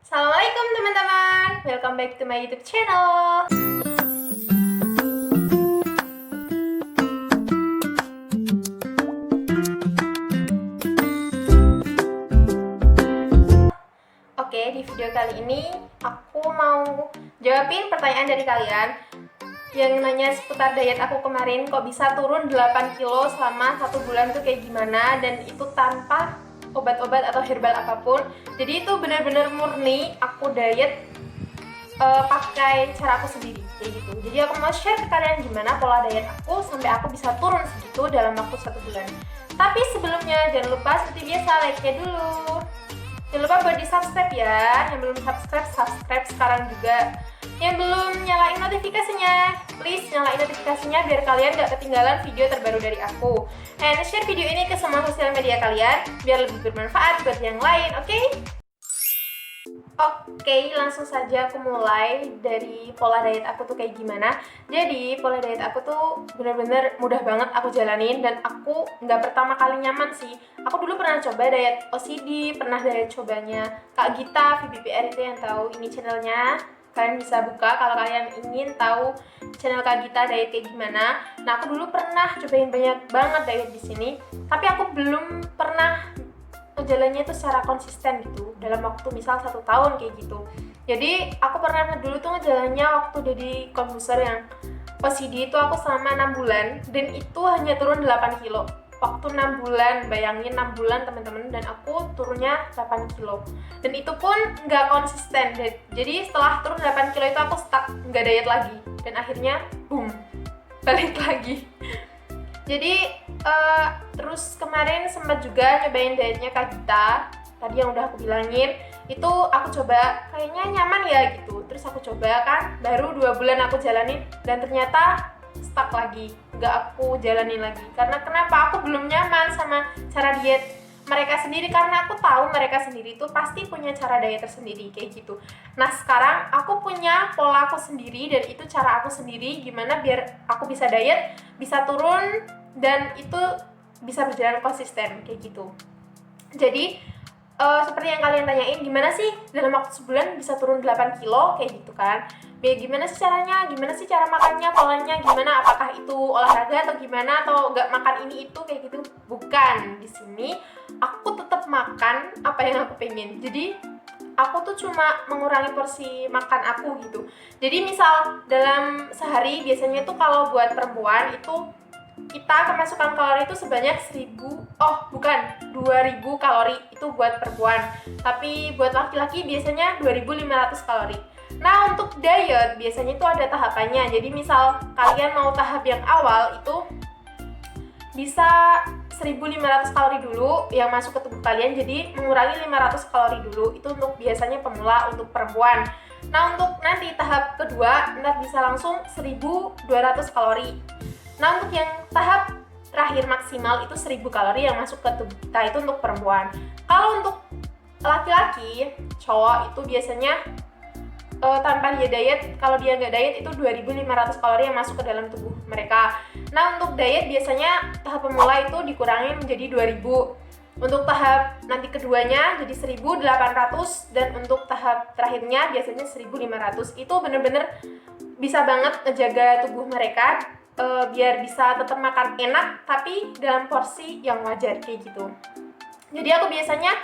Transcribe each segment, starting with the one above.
Assalamualaikum teman-teman, welcome back to my YouTube channel. Oke, di video kali ini aku mau jawabin pertanyaan dari kalian yang nanya seputar diet aku kemarin, kok bisa turun 8 kilo selama 1 bulan tuh kayak gimana, dan itu tanpa obat-obat atau herbal apapun. Jadi itu benar-benar murni aku diet pakai cara aku sendiri kayak gitu. Jadi aku mau share ke kalian gimana pola diet aku sampai aku bisa turun segitu dalam waktu 1 bulan. Tapi sebelumnya jangan lupa seperti biasa like-nya dulu. Jangan lupa buat di subscribe ya. Yang belum subscribe, subscribe sekarang juga. Yang belum nyalain notifikasinya, please nyalain notifikasinya biar kalian gak ketinggalan video terbaru dari aku. And share video ini ke semua sosial media kalian biar lebih bermanfaat buat yang lain, oke? Oke, langsung saja aku mulai dari pola diet aku tuh kayak gimana. Jadi pola diet aku tuh bener-bener mudah banget aku jalanin, dan aku nggak pertama kali nyaman sih. Aku dulu pernah coba diet OCD, pernah diet cobanya Kak Gita, VBPR itu yang tahu ini channelnya. Kalian bisa buka kalau kalian ingin tahu channel Kak Gita diet kayak gimana. Nah, aku dulu pernah cobain banyak banget diet di sini, tapi aku belum pernah jalannya itu secara konsisten gitu dalam waktu misal 1 tahun kayak gitu. Jadi aku pernah dulu tuh ngejalannya waktu Deddy Corbuzier yang OCD itu aku selama 6 bulan, dan itu hanya turun 8 kilo waktu 6 bulan. Bayangin 6 bulan teman-teman, dan aku turunnya 8 kilo, dan itu pun nggak konsisten. Jadi setelah turun 8 kilo itu aku stuck, nggak diet lagi, dan akhirnya boom, balik lagi. Jadi terus kemarin sempat juga nyobain dietnya Kak Gita tadi yang udah aku bilangin. Itu aku coba, kayaknya nyaman ya gitu. Terus aku coba kan, baru 2 bulan aku jalanin, dan ternyata stuck lagi, nggak aku jalanin lagi. Karena kenapa? Aku belum nyaman sama cara diet mereka sendiri, karena aku tahu mereka sendiri tuh pasti punya cara diet tersendiri kayak gitu. Nah, sekarang aku punya pola aku sendiri, dan itu cara aku sendiri gimana biar aku bisa diet, bisa turun, dan itu bisa berjalan konsisten kayak gitu. Jadi seperti yang kalian tanyain, gimana sih dalam waktu sebulan bisa turun 8 kilo kayak gitu kan. Gimana sih caranya, gimana sih cara makannya, polanya gimana, apakah itu olahraga atau gimana, atau gak makan ini itu kayak gitu. Bukan, di sini aku tetap makan apa yang aku pengen. Jadi aku tuh cuma mengurangi porsi makan aku gitu. Jadi misal dalam sehari biasanya tuh kalau buat perempuan itu kita kemasukan kalori itu sebanyak 2000 kalori itu buat perempuan. Tapi buat laki-laki biasanya 2500 kalori. Nah, untuk diet biasanya itu ada tahapannya. Jadi misal kalian mau tahap yang awal itu bisa 1500 kalori dulu yang masuk ke tubuh kalian, jadi mengurangi 500 kalori dulu. Itu untuk biasanya pemula, untuk perempuan. Nah, untuk nanti tahap kedua ntar bisa langsung 1200 kalori. Nah, untuk yang tahap terakhir maksimal itu 1000 kalori yang masuk ke tubuh kita, itu untuk perempuan. Kalau untuk laki-laki, cowok itu biasanya tanpa dia diet, kalau dia nggak diet itu 2500 kalori yang masuk ke dalam tubuh mereka. Nah, untuk diet biasanya tahap pemula itu dikurangi menjadi 2000. Untuk tahap nanti keduanya jadi 1800, dan untuk tahap terakhirnya biasanya 1500. Itu bener-bener bisa banget ngejaga tubuh mereka biar bisa tetap makan enak tapi dalam porsi yang wajar kayak gitu. Jadi aku biasanya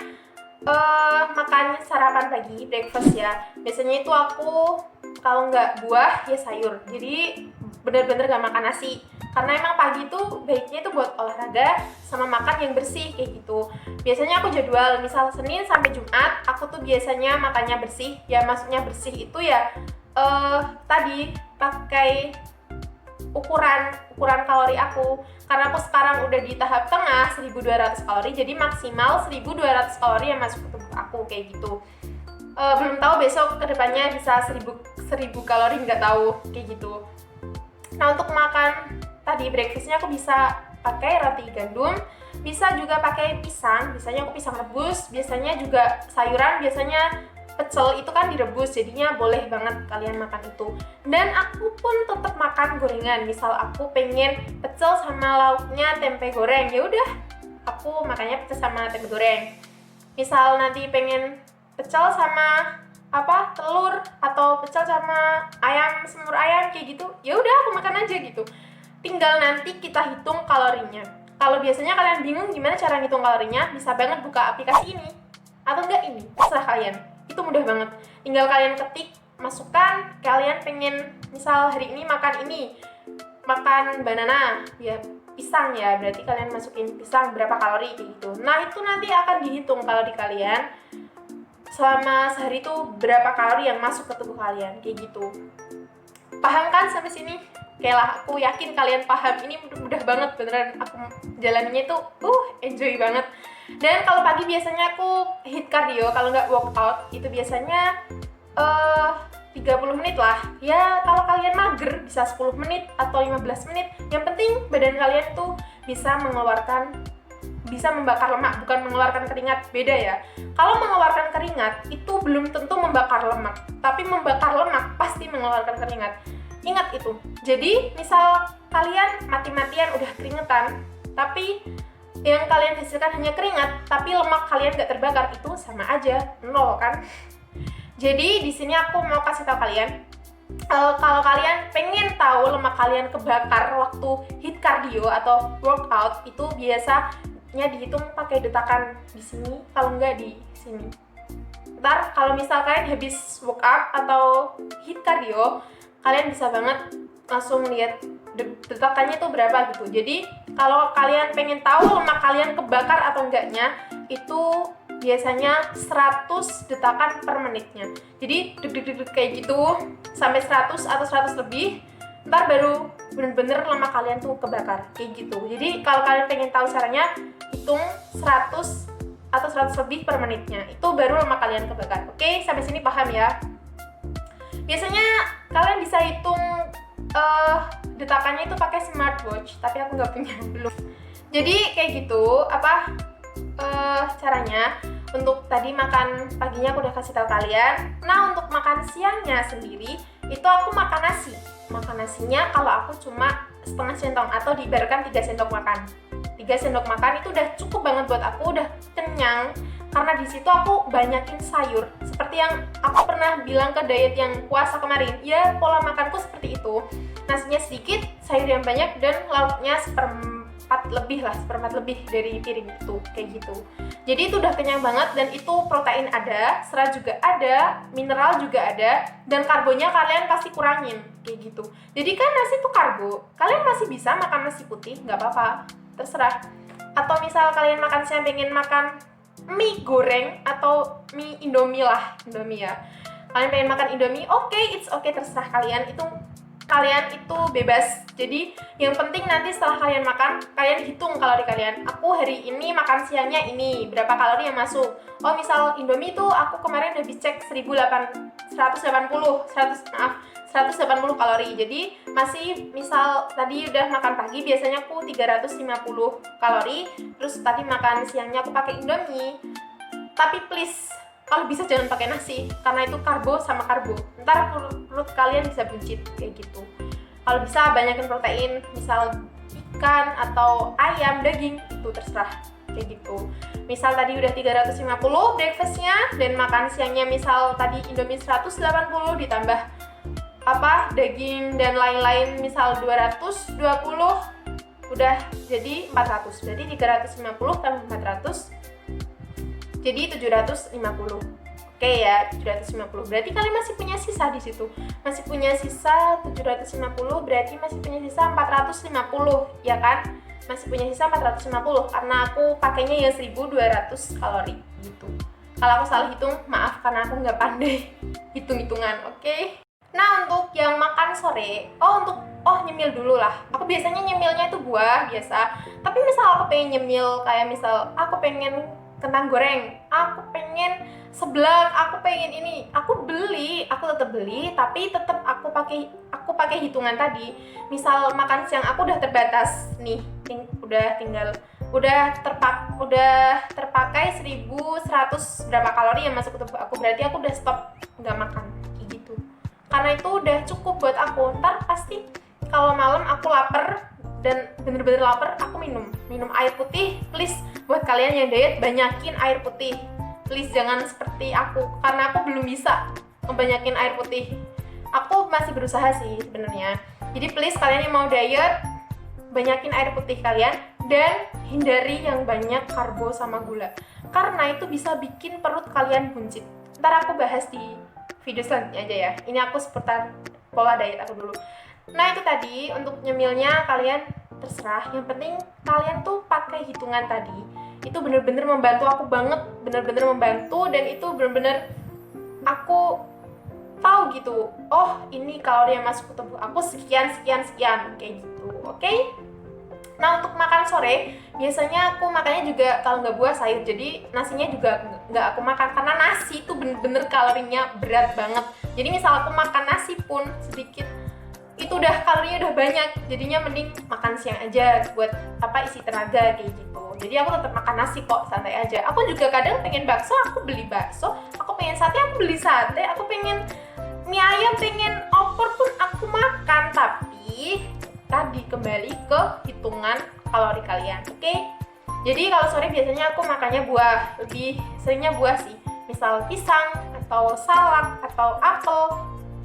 makan sarapan pagi, breakfast ya. Biasanya itu aku kalau nggak buah ya sayur. Jadi bener-bener gak makan nasi, karena emang pagi tuh baiknya itu buat olahraga sama makan yang bersih kayak gitu. Biasanya aku jadwal misal Senin sampai Jumat aku tuh biasanya makannya bersih. Ya maksudnya bersih itu ya tadi pakai ukuran kalori aku, karena aku sekarang udah di tahap tengah 1200 kalori, jadi maksimal 1200 kalori yang masuk ke tubuh aku kayak gitu. Belum tahu besok kedepannya bisa 1000 kalori, nggak tahu kayak gitu. Nah, untuk makan tadi breakfastnya aku bisa pakai roti gandum, bisa juga pakai pisang, biasanya aku pisang rebus, biasanya juga sayuran, biasanya pecel itu kan direbus, jadinya boleh banget kalian makan itu. Dan aku pun tetap makan gorengan. Misal aku pengen pecel sama lauknya tempe goreng, ya udah aku makannya pecel sama tempe goreng. Misal nanti pengen pecel sama telur atau pecel sama ayam, semur ayam kayak gitu, ya udah aku makan aja gitu. Tinggal nanti kita hitung kalorinya. Kalau biasanya kalian bingung gimana cara ngitung kalorinya, bisa banget buka aplikasi ini atau enggak ini, terserah kalian. Itu mudah banget. Tinggal kalian ketik, masukkan kalian pengen misal hari ini makan banana, ya pisang ya, berarti kalian masukin pisang berapa kalori kayak gitu. Nah, itu nanti akan dihitung kalori kalian selama sehari itu berapa kalori yang masuk ke tubuh kalian kayak gitu. Paham kan sampai sini? Oke lah, aku yakin kalian paham. Ini mudah banget beneran, aku jalaninya itu enjoy banget. Dan kalau pagi biasanya aku hit cardio, kalau nggak workout itu biasanya 30 menit lah. Ya kalau kalian mager bisa 10 menit atau 15 menit. Yang penting badan kalian tuh bisa membakar lemak, bukan mengeluarkan keringat, beda ya. Kalau mengeluarkan keringat itu belum tentu membakar lemak, tapi membakar lemak pasti mengeluarkan keringat. Ingat itu. Jadi misal kalian mati-matian udah keringetan, tapi yang kalian hasilkan hanya keringat, tapi lemak kalian gak terbakar, itu sama aja nol kan. Jadi di sini aku mau kasih tahu kalian, kalau kalian pengen tahu lemak kalian kebakar waktu hit cardio atau workout, itu biasanya dihitung pakai detakan di sini, kalau enggak di sini. Ntar kalau misal kalian habis workout atau hit cardio, kalian bisa banget langsung lihat detakannya itu berapa gitu. Jadi kalau kalian pengen tahu lemak kalian kebakar atau enggaknya, itu biasanya 100 detakan per menitnya. Jadi deg-deg kayak gitu sampai 100 atau 100 lebih, ntar baru bener-bener lemak kalian tuh kebakar kayak gitu. Jadi kalau kalian pengen tahu caranya, hitung 100 atau 100 lebih per menitnya, itu baru lemak kalian kebakar. Oke, sampai sini paham ya? Biasanya kalian bisa hitung detakannya itu pakai smartwatch, tapi aku nggak punya, belum. Jadi kayak gitu caranya. Untuk tadi makan paginya aku udah kasih tahu kalian. Nah, untuk makan siangnya sendiri itu aku makan nasi. Makan nasinya kalau aku cuma setengah sendok atau diibaratkan 3 sendok makan. 3 sendok makan itu udah cukup banget buat aku, udah kenyang. Karena di situ aku banyakin sayur. Seperti yang aku pernah bilang ke diet yang puasa kemarin, ya pola makanku seperti itu. Nasinya sedikit, sayur yang banyak, dan lauknya seperempat lebih dari piring itu, kayak gitu. Jadi itu udah kenyang banget, dan itu protein ada, serat juga ada, mineral juga ada, dan karbonya kalian pasti kurangin, kayak gitu. Jadi kan nasi itu karbo, kalian masih bisa makan nasi putih, nggak apa-apa, terserah. Atau misal kalian makan siang pengen makan mie goreng atau mie Indomie ya. Kalian pengen makan Indomie, it's okay, terserah kalian itu bebas. Jadi yang penting nanti setelah kalian makan, kalian hitung kalori kalian. Aku hari ini makan siangnya ini, berapa kalori yang masuk. Misal Indomie itu aku kemarin habis cek 180 kalori. Jadi masih, misal tadi udah makan pagi, biasanya aku 350 kalori. Terus tadi makan siangnya aku pakai Indomie. Tapi please, kalau bisa jangan pakai nasi, karena itu karbo sama karbo. Ntar perut kalian bisa buncit kayak gitu. Kalau bisa banyakin protein, misal ikan atau ayam, daging, itu terserah kayak gitu. Misal tadi udah 350 breakfastnya, dan makan siangnya misal tadi Indomie 180 ditambah daging dan lain-lain misal 220, udah jadi 400. Berarti 350 tambah 400 jadi 750. Oke ya, 750. Berarti kalian masih punya sisa di situ. Masih punya sisa 750, berarti masih punya sisa 450, ya kan? Masih punya sisa 450 karena aku pakainya ya 1200 kalori gitu. Kalau aku salah hitung, maaf karena aku nggak pandai hitung-hitungan, oke? Nah, untuk yang makan sore, nyemil dulu lah. Aku biasanya nyemilnya itu buah biasa. Tapi misal aku pengen nyemil, kayak misal aku pengen kentang goreng, aku pengen seblak, aku pengen ini, aku tetap beli, tapi tetap aku pakai hitungan tadi. Misal makan siang aku udah terbatas nih, udah terpakai 1100 berapa kalori yang masuk ke tubuh aku, berarti aku udah stop nggak makan kayak gitu. Karena itu udah cukup buat aku. Ntar pasti kalau malam aku lapar dan bener-bener lapar, aku minum air putih. Please, buat kalian yang diet, banyakin air putih. please jangan seperti aku, karena aku belum bisa ngebanyakin air putih. Aku masih berusaha sih sebenarnya. Jadi please kalian yang mau diet, banyakin air putih kalian dan hindari yang banyak karbo sama gula, karena itu bisa bikin perut kalian buncit. Ntar aku bahas di video selanjutnya aja ya. Ini aku seputar pola diet aku dulu. Nah itu tadi untuk nyemilnya kalian terserah, yang penting kalian tuh pakai hitungan tadi. Itu bener-bener membantu aku banget, bener-bener membantu, dan itu bener-bener aku tahu gitu, oh ini kalori yang masuk ke tubuh aku sekian sekian sekian kayak gitu. Oke? Nah untuk makan sore biasanya aku makannya juga kalau nggak buah sayur, jadi nasinya juga nggak aku makan karena nasi itu bener-bener kalorinya berat banget. Jadi misal aku makan nasi pun sedikit itu udah kalorinya udah banyak, jadinya mending makan siang aja buat isi tenaga kayak gitu. Jadi aku tetap makan nasi kok, santai aja. Aku juga kadang pengen bakso, aku beli bakso. Aku pengen sate, aku beli sate. Aku pengen mie ayam, pengen opor pun aku makan. Tapi tadi kembali ke hitungan kalori kalian, oke? Jadi kalau sore biasanya aku makannya buah, lebih seringnya buah sih. Misal pisang atau salak atau apel,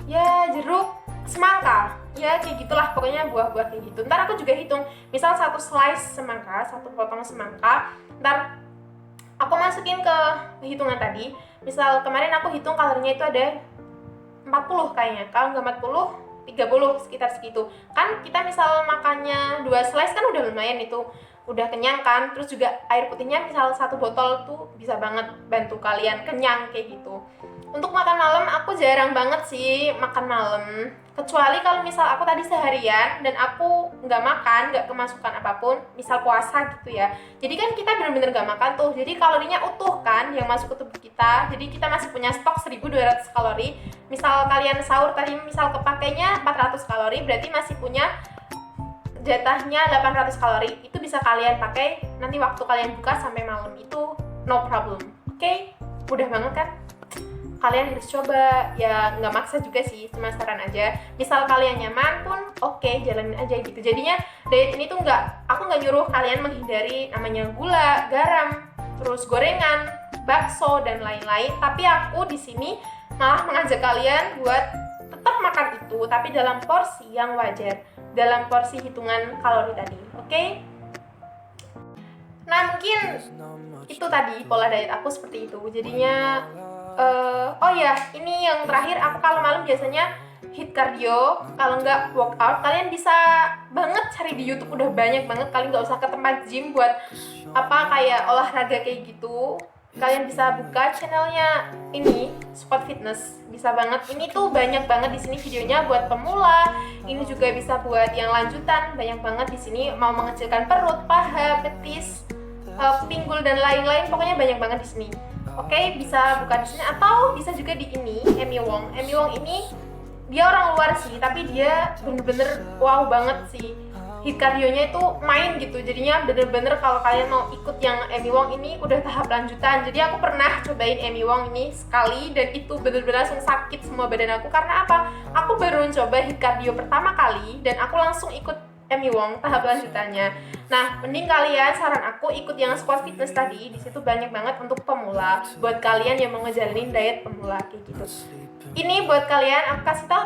ya jeruk, semangka, ya kayak gitulah, pokoknya buah-buah kayak gitu. Ntar aku juga hitung, misal satu slice semangka, satu potong semangka, ntar aku masukin ke hitungan tadi. Misal kemarin aku hitung kalorinya itu ada 40 kayaknya, kalau nggak 40, 30 sekitar segitu. Kan kita misal makannya 2 slice kan udah lumayan itu, udah kenyang kan. Terus juga air putihnya misal 1 botol tuh bisa banget bantu kalian kenyang kayak gitu. Untuk makan malam aku jarang banget sih makan malam, kecuali kalau misal aku tadi seharian dan aku nggak makan, nggak kemasukan apapun, misal puasa gitu ya. Jadi kan kita bener-bener nggak makan tuh, jadi kalorinya utuh kan yang masuk ke tubuh kita. Jadi kita masih punya stok 1200 kalori. Misal kalian sahur tadi misal kepakainya 400 kalori, berarti masih punya jatahnya 800 kalori. Itu bisa kalian pakai nanti waktu kalian buka sampai malam, itu no problem. Oke? Mudah banget kan? Kalian harus coba, ya nggak maksa juga sih, cuma saran aja. Misal kalian nyaman pun oke, jalanin aja gitu. Jadinya diet ini tuh aku nggak nyuruh kalian menghindari namanya gula, garam, terus gorengan, bakso dan lain-lain. Tapi aku di sini malah mengajak kalian buat tetap makan itu, tapi dalam porsi yang wajar, dalam porsi hitungan kalori tadi. Oke? Nah mungkin itu tadi pola diet aku seperti itu. Jadinya oh ya, ini yang terakhir, aku kalau malam biasanya hit cardio, kalau nggak workout. Kalian bisa banget cari di YouTube, udah banyak banget. Kalian nggak usah ke tempat gym buat kayak olahraga kayak gitu. Kalian bisa buka channelnya ini, Spot Fitness, bisa banget. Ini tuh banyak banget di sini videonya buat pemula. Ini juga bisa buat yang lanjutan, banyak banget di sini. Mau mengecilkan perut, paha, betis, pinggul dan lain-lain, pokoknya banyak banget di sini. Oke, bisa buka di sini atau bisa juga di ini, Amy Wong. Amy Wong ini dia orang luar sih, tapi dia bener-bener wow banget sih. Hit cardionya itu main gitu. Jadinya bener-bener kalau kalian mau ikut yang Amy Wong ini udah tahap lanjutan. Jadi aku pernah cobain Amy Wong ini sekali dan itu bener-bener langsung sakit semua badan aku. Karena apa? Aku baru coba hit cardio pertama kali dan aku langsung ikut Amy Wong tahap lanjutannya. Nah, mending kalian, saran aku ikut yang Sport Fitness tadi. Di situ banyak banget untuk pemula, buat kalian yang mau ngejalanin diet pemula kayak gitu. Ini buat kalian, aku kasih tahu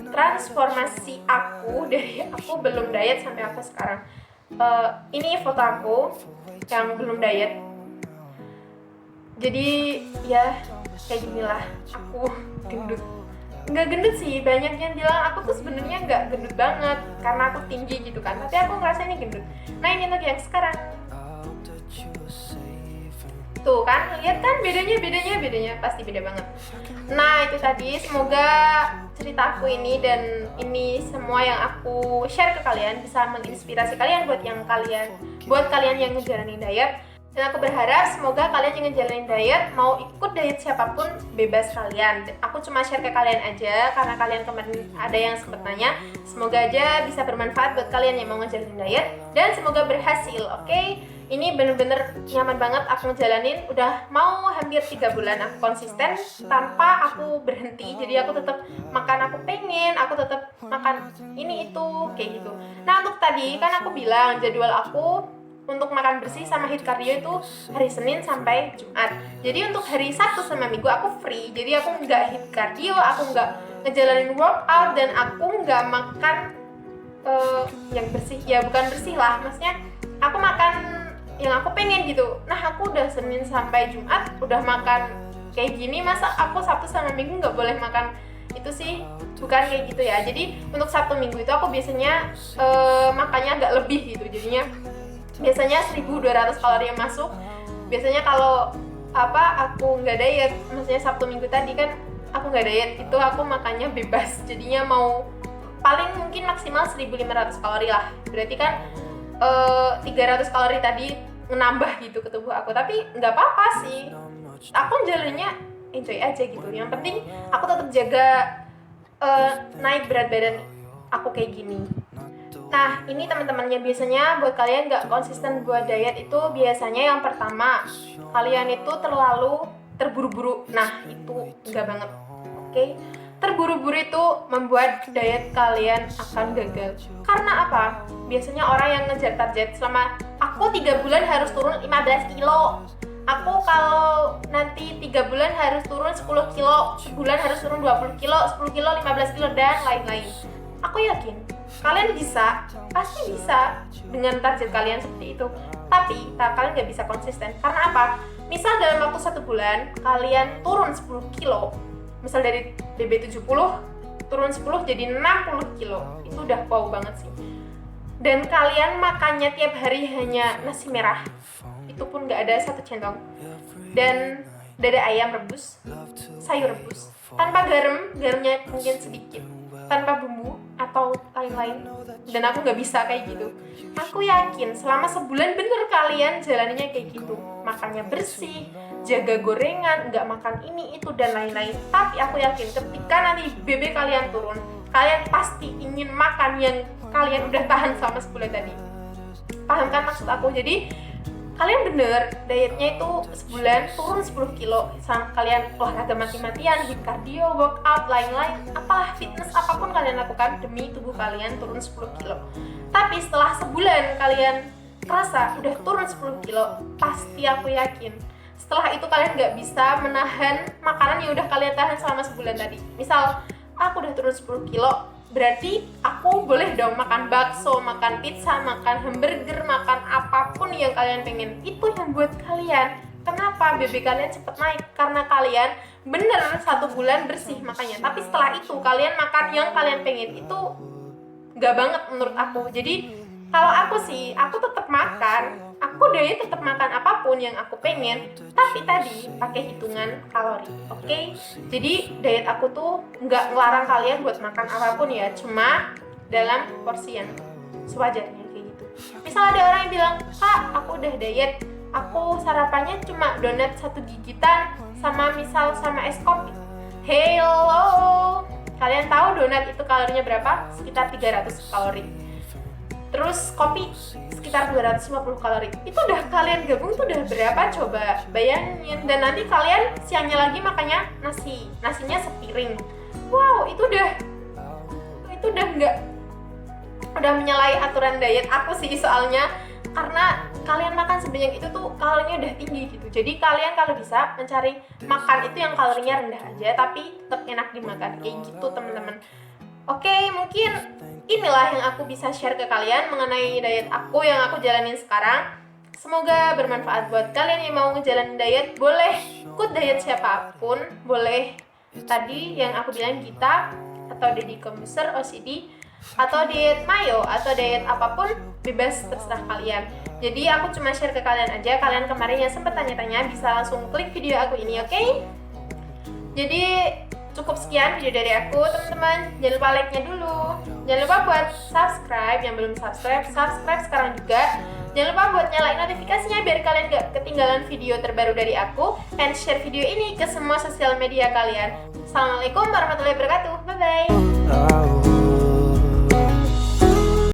transformasi aku dari aku belum diet sampai aku sekarang. Ini foto aku yang belum diet. Jadi ya kayak ginilah aku gendut. Nggak gendut sih, banyak yang bilang aku tuh sebenarnya nggak gendut banget karena aku tinggi gitu kan, tapi aku ngerasa ini gendut. Nah ini untuk yang sekarang tuh kan, lihat kan bedanya pasti beda banget. Nah itu tadi, semoga cerita aku ini dan ini semua yang aku share ke kalian bisa menginspirasi kalian buat kalian yang ngejalanin diet. Dan aku berharap semoga kalian yang ngejalanin diet, mau ikut diet siapapun bebas kalian. Aku cuma share ke kalian aja karena kalian kemarin ada yang sempat nanya. Semoga aja bisa bermanfaat buat kalian yang mau ngejalanin diet dan semoga berhasil. Oke? Ini bener-bener nyaman banget aku ngejalanin. Udah mau hampir 3 bulan aku konsisten tanpa aku berhenti. Jadi aku tetap makan, aku pengen, aku tetap makan ini itu kayak gitu. Nah untuk tadi kan aku bilang jadwal aku untuk makan bersih sama hit cardio itu hari Senin sampai Jumat. Jadi untuk hari Sabtu sama Minggu aku free, jadi aku nggak hit cardio, aku nggak ngejalanin workout, dan aku nggak makan yang bersih, ya bukan bersih lah, maksudnya aku makan yang aku pengen gitu. Nah aku udah Senin sampai Jumat udah makan kayak gini, masa aku Sabtu sama Minggu nggak boleh makan itu sih? Bukan kayak gitu ya. Jadi untuk Sabtu Minggu itu aku biasanya makannya agak lebih gitu, jadinya biasanya 1200 kalori yang masuk. Biasanya kalau aku nggak diet, maksudnya Sabtu Minggu tadi kan aku nggak diet, itu aku makannya bebas, jadinya mau paling mungkin maksimal 1500 kalori lah. Berarti kan 300 kalori tadi menambah gitu ke tubuh aku, tapi nggak apa-apa sih, aku jalannya enjoy aja gitu. Yang penting aku tetap jaga naik berat badan aku kayak gini. Nah ini teman-temannya, biasanya buat kalian nggak konsisten buat diet itu biasanya yang pertama, kalian itu terlalu terburu-buru. Nah itu nggak banget, oke? Terburu-buru itu membuat diet kalian akan gagal. Karena apa? Biasanya orang yang ngejar target selama aku 3 bulan harus turun 15 kilo, aku kalau nanti 3 bulan harus turun 10 kilo, sebulan harus turun 20 kilo, 10 kilo, 15 kilo, dan lain-lain. Aku yakin kalian bisa, pasti bisa dengan target kalian seperti itu. Tapi kalian nggak bisa konsisten. Karena apa? Misal dalam waktu 1 bulan kalian turun 10 kilo, misal dari BB 70 turun 10 jadi 60 kilo, itu udah wow banget sih. Dan kalian makannya tiap hari hanya nasi merah, itu pun nggak ada 1 centong, dan dada ayam rebus, sayur rebus, tanpa garamnya mungkin sedikit, tanpa bumbu atau lain-lain. Dan aku nggak bisa kayak gitu. Aku yakin selama sebulan bener kalian jalaninya kayak gitu, makannya bersih, jaga gorengan, nggak makan ini itu dan lain-lain. Tapi aku yakin ketika nanti BB kalian turun, kalian pasti ingin makan yang kalian udah tahan selama sebulan tadi. Paham kan maksud aku? Jadi kalian bener dietnya itu sebulan turun 10 kilo, sama kalian olahraga mati-matian, hit cardio, workout, lain-lain, apalah fitness apapun kalian lakukan demi tubuh kalian turun 10 kilo. Tapi setelah sebulan kalian kerasa udah turun 10 kilo, pasti aku yakin setelah itu kalian nggak bisa menahan makanan yang udah kalian tahan selama sebulan tadi. Misal aku udah turun 10 kilo, berarti aku boleh dong makan bakso, makan pizza, makan hamburger, makan apapun yang kalian pengen. Itu yang buat kalian, kenapa BB kalian cepet naik? Karena kalian bener 1 bulan bersih makanya. Tapi setelah itu kalian makan yang kalian pengen, itu gak banget menurut aku. Jadi kalau aku sih, aku tetap makan, aku diet tetap makan apapun yang aku pengen, tapi tadi pakai hitungan kalori, oke? Jadi diet aku tuh nggak ngelarang kalian buat makan apapun ya, cuma dalam porsi yang sewajarnya kayak gitu. Misal ada orang yang bilang, Kak, aku udah diet, aku sarapannya cuma donat 1 gigitan sama es kopi. Hello, kalian tahu donat itu kalorinya berapa? Sekitar 300 kalori. Terus kopi sekitar 250 kalori. Itu udah kalian gabung tuh udah berapa coba? Bayangin. Dan nanti kalian siangnya lagi makannya nasinya sepiring. Wow, itu udah udah menyalahi aturan diet aku sih soalnya, karena kalian makan sebanyak itu tuh kalorinya udah tinggi gitu. Jadi kalian kalau bisa mencari makan itu yang kalorinya rendah aja tapi tetap enak dimakan kayak gitu teman-teman. Oke, mungkin inilah yang aku bisa share ke kalian mengenai diet aku yang aku jalanin sekarang. Semoga bermanfaat buat kalian yang mau ngejalanin diet. Boleh ikut diet siapapun, boleh tadi yang aku bilang Gita, atau Deddy Corbuzier, OCD, atau diet Mayo, atau diet apapun, bebas terserah kalian. Jadi aku cuma share ke kalian aja. Kalian kemarin yang sempat tanya-tanya bisa langsung klik video aku ini, oke? Jadi cukup sekian video dari aku teman-teman. Jangan lupa like-nya dulu. Jangan lupa buat subscribe, yang belum subscribe sekarang juga. Jangan lupa buat nyalain notifikasinya biar kalian gak ketinggalan video terbaru dari aku. And share video ini ke semua sosial media kalian. Assalamualaikum warahmatullahi wabarakatuh. Bye-bye.